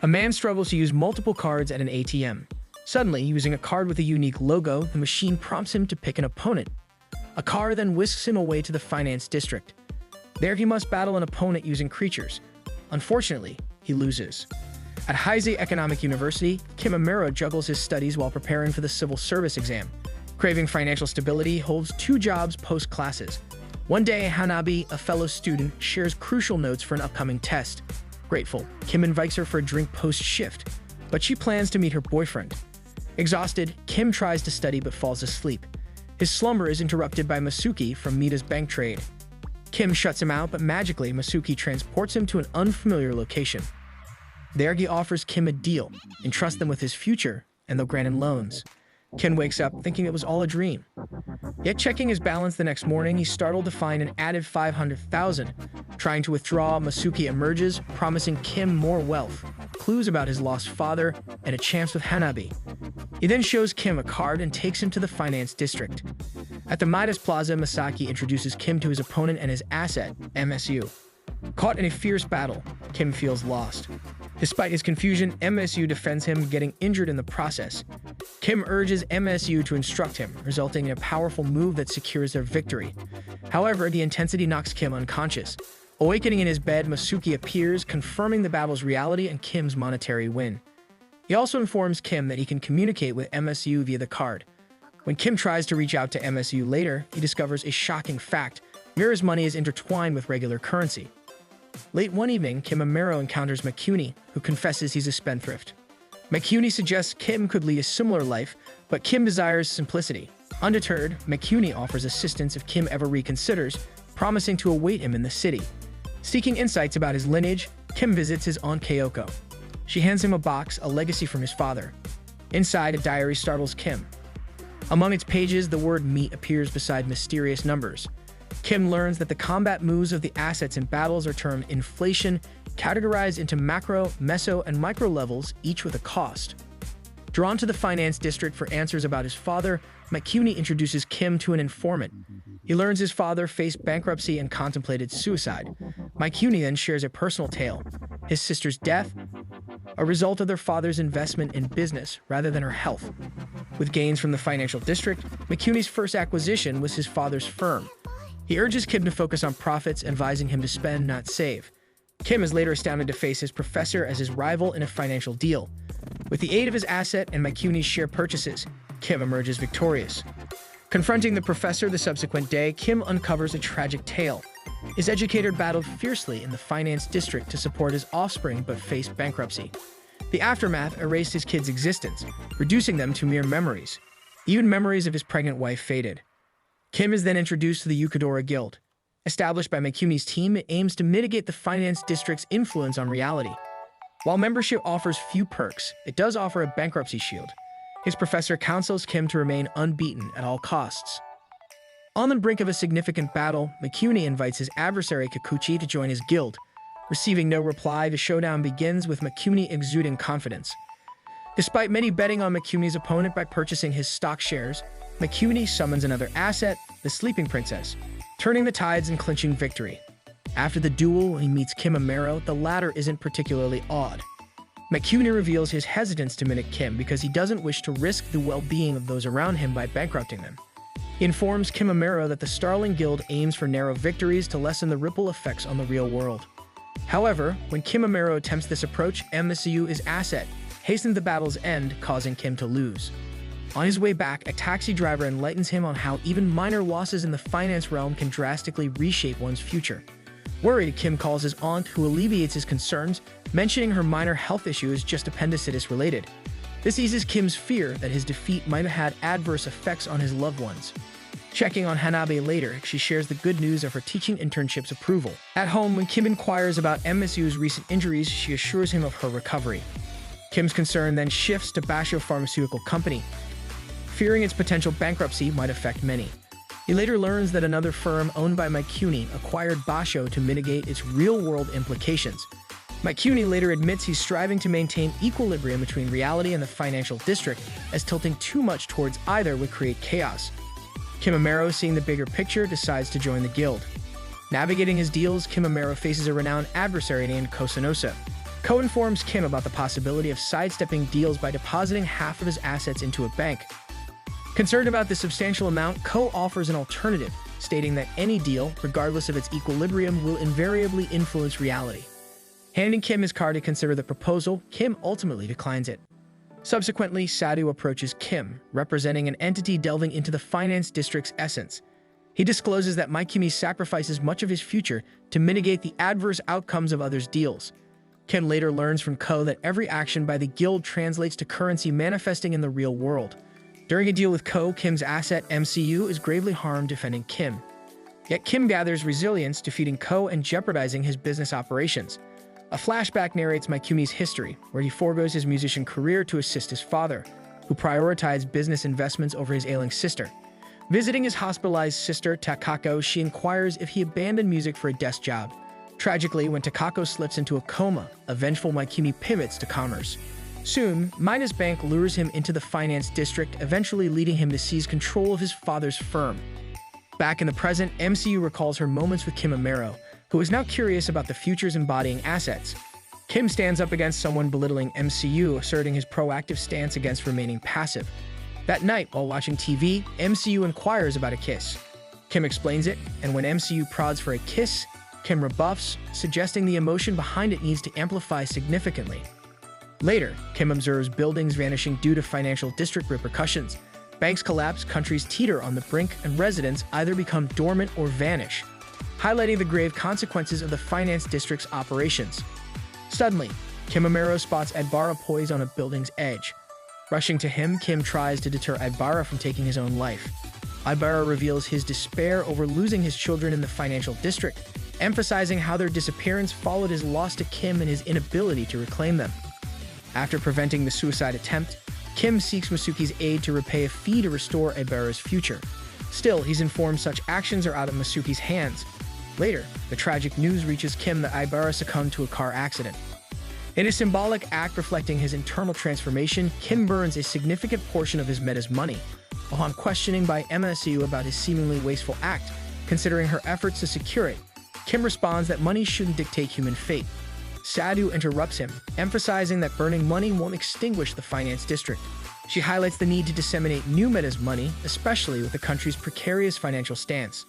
A man struggles to use multiple cards at an ATM. Suddenly, using a card with a unique logo, the machine prompts him to pick an opponent. A car then whisks him away to the finance district. There he must battle an opponent using creatures. Unfortunately, he loses. At Heisei Economic University, Kim Amuro juggles his studies while preparing for the civil service exam. Craving financial stability, holds 2 jobs post-classes. One day, Hanabi, a fellow student, shares crucial notes for an upcoming test. Grateful, Kim invites her for a drink post-shift, but she plans to meet her boyfriend. Exhausted, Kim tries to study but falls asleep. His slumber is interrupted by Masuki from Mita's bank trade. Kim shuts him out, but magically, Masuki transports him to an unfamiliar location. There he offers Kim a deal, entrusts them with his future, and they'll grant him loans. Kim wakes up thinking it was all a dream. Yet checking his balance the next morning, he's startled to find an added 500,000. Trying to withdraw, Masuki emerges, promising Kim more wealth, clues about his lost father, and a chance with Hanabi. He then shows Kim a card and takes him to the finance district. At the Midas Plaza, Masaki introduces Kim to his opponent and his asset, MSU. Caught in a fierce battle, Kim feels lost. Despite his confusion, MSU defends him, getting injured in the process. Kim urges MSU to instruct him, resulting in a powerful move that secures their victory. However, the intensity knocks Kim unconscious. Awakening in his bed, Masuki appears, confirming the battle's reality and Kim's monetary win. He also informs Kim that he can communicate with MSU via the card. When Kim tries to reach out to MSU later, he discovers a shocking fact: Mira's money is intertwined with regular currency. Late one evening, Kim Amuro encounters Makuni, who confesses he's a spendthrift. Makuni suggests Kim could lead a similar life, but Kim desires simplicity. Undeterred, Makuni offers assistance if Kim ever reconsiders, promising to await him in the city. Seeking insights about his lineage, Kim visits his Aunt Kyoko. She hands him a box, a legacy from his father. Inside, a diary startles Kim. Among its pages, the word meat appears beside mysterious numbers. Kim learns that the combat moves of the assets in battles are termed inflation, categorized into macro, meso, and micro levels, each with a cost. Drawn to the finance district for answers about his father, Makuni introduces Kim to an informant. He learns his father faced bankruptcy and contemplated suicide. Makuni then shares a personal tale: his sister's death, a result of their father's investment in business rather than her health. With gains from the financial district, Makuni's first acquisition was his father's firm. He urges Kim to focus on profits, advising him to spend, not save. Kim is later astounded to face his professor as his rival in a financial deal. With the aid of his asset and Makuni's share purchases, Kim emerges victorious. Confronting the professor the subsequent day, Kim uncovers a tragic tale. His educator battled fiercely in the finance district to support his offspring but faced bankruptcy. The aftermath erased his kids' existence, reducing them to mere memories. Even memories of his pregnant wife faded. Kim is then introduced to the Yukadora Guild. Established by Makuni's team, it aims to mitigate the finance district's influence on reality. While membership offers few perks, it does offer a bankruptcy shield. His professor counsels Kim to remain unbeaten at all costs. On the brink of a significant battle, Makuni invites his adversary Kikuchi to join his guild. Receiving no reply, the showdown begins with Makuni exuding confidence. Despite many betting on Makuni's opponent by purchasing his stock shares, Makuni summons another asset, the Sleeping Princess, turning the tides and clinching victory. After the duel, he meets Kim Amuro. The latter isn't particularly awed. Makuni reveals his hesitance to mimic Kim because he doesn't wish to risk the well-being of those around him by bankrupting them. He informs Kim Amuro that the Starling Guild aims for narrow victories to lessen the ripple effects on the real world. However, when Kim Amuro attempts this approach, MSU, his asset, hastens the battle's end, causing Kim to lose. On his way back, a taxi driver enlightens him on how even minor losses in the finance realm can drastically reshape one's future. Worried, Kim calls his aunt, who alleviates his concerns, mentioning her minor health issue is just appendicitis related. This eases Kim's fear that his defeat might have had adverse effects on his loved ones. Checking on Hanabi later, she shares the good news of her teaching internship's approval. At home, when Kim inquires about MSU's recent injuries, she assures him of her recovery. Kim's concern then shifts to Basho Pharmaceutical Company, fearing its potential bankruptcy might affect many. He later learns that another firm owned by Makuni acquired Basho to mitigate its real-world implications. Makuni later admits he's striving to maintain equilibrium between reality and the financial district, as tilting too much towards either would create chaos. Kim Amuro, seeing the bigger picture, decides to join the guild. Navigating his deals, Kim Amuro faces a renowned adversary named Kosanosa. Ko informs Kim about the possibility of sidestepping deals by depositing half of his assets into a bank. Concerned about the substantial amount, Ko offers an alternative, stating that any deal, regardless of its equilibrium, will invariably influence reality. Handing Kim his card to consider the proposal, Kim ultimately declines it. Subsequently, Sadhu approaches Kim, representing an entity delving into the finance district's essence. He discloses that Mikumi sacrifices much of his future to mitigate the adverse outcomes of others' deals. Kim later learns from Ko that every action by the guild translates to currency manifesting in the real world. During a deal with Ko, Kim's asset MCU is gravely harmed defending Kim. Yet Kim gathers resilience, defeating Ko and jeopardizing his business operations. A flashback narrates Mikumi's history, where he forgoes his musician career to assist his father, who prioritized business investments over his ailing sister. Visiting his hospitalized sister, Takako, she inquires if he abandoned music for a desk job. Tragically, when Takako slips into a coma, a vengeful Mikumi pivots to commerce. Soon, Midas Bank lures him into the finance district, eventually leading him to seize control of his father's firm. Back in the present, MCU recalls her moments with Kim Amaro, who is now curious about the future's embodying assets. Kim stands up against someone belittling MCU, asserting his proactive stance against remaining passive. That night, while watching TV, MCU inquires about a kiss. Kim explains it, and when MCU prods for a kiss, Kim rebuffs, suggesting the emotion behind it needs to amplify significantly. Later, Kim observes buildings vanishing due to financial district repercussions. Banks collapse, countries teeter on the brink, and residents either become dormant or vanish, highlighting the grave consequences of the finance district's operations. Suddenly, Kim Amaro spots Adbara poised on a building's edge. Rushing to him, Kim tries to deter Adbara from taking his own life. Adbara reveals his despair over losing his children in the financial district, emphasizing how their disappearance followed his loss to Kim and his inability to reclaim them. After preventing the suicide attempt, Kim seeks Masuki's aid to repay a fee to restore Adbara's future. Still, he's informed such actions are out of Masuki's hands. Later, the tragic news reaches Kim that Adbara succumbed to a car accident. In a symbolic act reflecting his internal transformation, Kim burns a significant portion of his Meda's money. Upon questioning by MSU about his seemingly wasteful act, considering her efforts to secure it, Kim responds that money shouldn't dictate human fate. Sadhu interrupts him, emphasizing that burning money won't extinguish the finance district. She highlights the need to disseminate new Meda's money, especially with the country's precarious financial stance.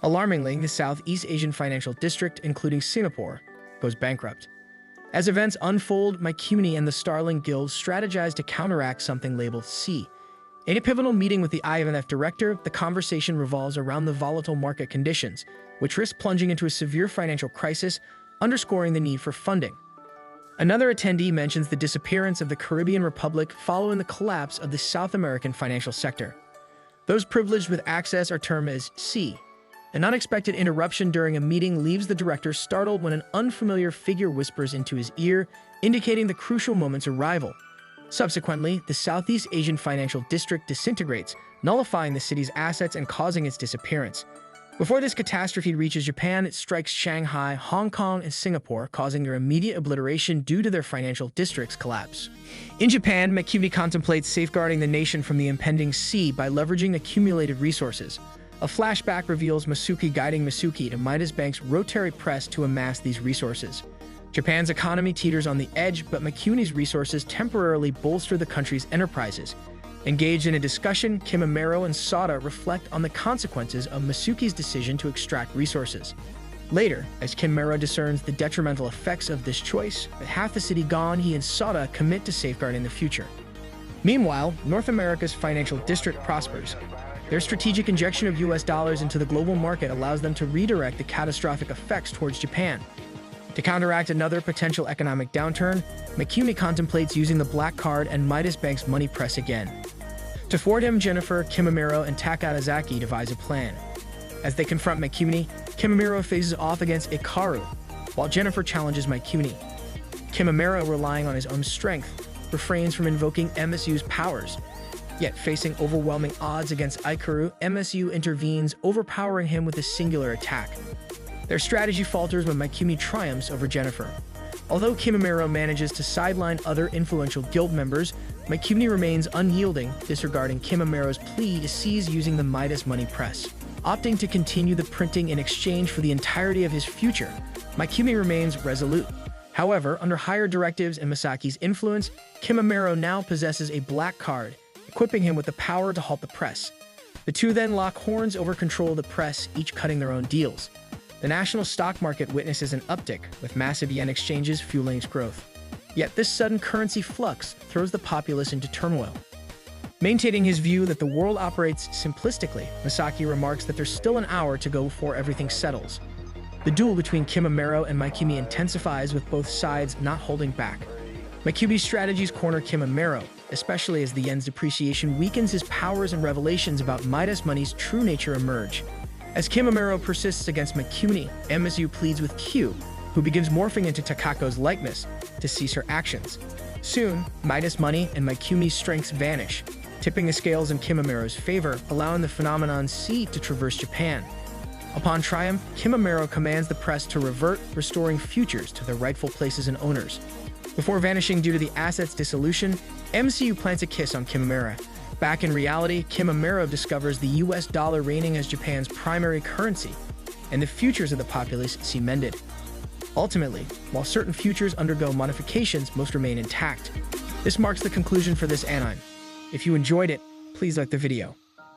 Alarmingly, the Southeast Asian financial district, including Singapore, goes bankrupt. As events unfold, Mikumi and the Starling Guild strategize to counteract something labeled C. In a pivotal meeting with the IMF director, the conversation revolves around the volatile market conditions, which risk plunging into a severe financial crisis, underscoring the need for funding. Another attendee mentions the disappearance of the Caribbean Republic following the collapse of the South American financial sector. Those privileged with access are termed as C. An unexpected interruption during a meeting leaves the director startled when an unfamiliar figure whispers into his ear, indicating the crucial moment's arrival. Subsequently, the Southeast Asian financial district disintegrates, nullifying the city's assets and causing its disappearance. Before this catastrophe reaches Japan, it strikes Shanghai, Hong Kong, and Singapore, causing their immediate obliteration due to their financial district's collapse. In Japan, Mikumi contemplates safeguarding the nation from the impending sea by leveraging accumulated resources. A flashback reveals Masuki guiding Masuki to Midas Bank's rotary press to amass these resources. Japan's economy teeters on the edge, but Mikumi's resources temporarily bolster the country's enterprises. Engaged in a discussion, Kim Amaro and Sada reflect on the consequences of Masuki's decision to extract resources. Later, as Kim Amaro discerns the detrimental effects of this choice, with half the city gone, he and Sada commit to safeguarding the future. Meanwhile, North America's financial district prospers. Their strategic injection of US dollars into the global market allows them to redirect the catastrophic effects towards Japan. To counteract another potential economic downturn, Mikumi contemplates using the Black Card and Midas Bank's money press again. To thwart him, Jennifer, Kim Amaro, and Takazaki devise a plan. As they confront Mikumi, Kim Amaro faces off against Ikaru, while Jennifer challenges Mikumi. Kim Amaro, relying on his own strength, refrains from invoking MSU's powers. Yet facing overwhelming odds against Ikaru, MSU intervenes, overpowering him with a singular attack. Their strategy falters when Mikumi triumphs over Jennifer. Although Kim Amaro manages to sideline other influential guild members, Mikumi remains unyielding, disregarding Kim Amaro's plea to cease using the Midas money press. Opting to continue the printing in exchange for the entirety of his future, Mikumi remains resolute. However, under higher directives and Masaki's influence, Kimimaro now possesses a black card, equipping him with the power to halt the press. The two then lock horns over control of the press, each cutting their own deals. The national stock market witnesses an uptick, with massive yen exchanges fueling its growth. Yet this sudden currency flux throws the populace into turmoil. Maintaining his view that the world operates simplistically, Masaki remarks that there's still an hour to go before everything settles. The duel between Kimimaro and Mikumi intensifies, with both sides not holding back. Mikumi's strategies corner Kimimaro, especially as the yen's depreciation weakens his powers and revelations about Midas Money's true nature emerge. As Kimimaro persists against Mikumi, MSU pleads with Q, who begins morphing into Takako's likeness, to cease her actions. Soon, Midas Money and Mikumi's strengths vanish, tipping the scales in Kimimaro's favor, allowing the phenomenon C to traverse Japan. Upon triumph, Kimimaro commands the press to revert, restoring futures to their rightful places and owners. Before vanishing due to the asset's dissolution, MCU plants a kiss on Kimimaro. Back in reality, Kimimaro discovers the US dollar reigning as Japan's primary currency, and the futures of the populace see mended. Ultimately, while certain futures undergo modifications, most remain intact. This marks the conclusion for this anime. If you enjoyed it, please like the video.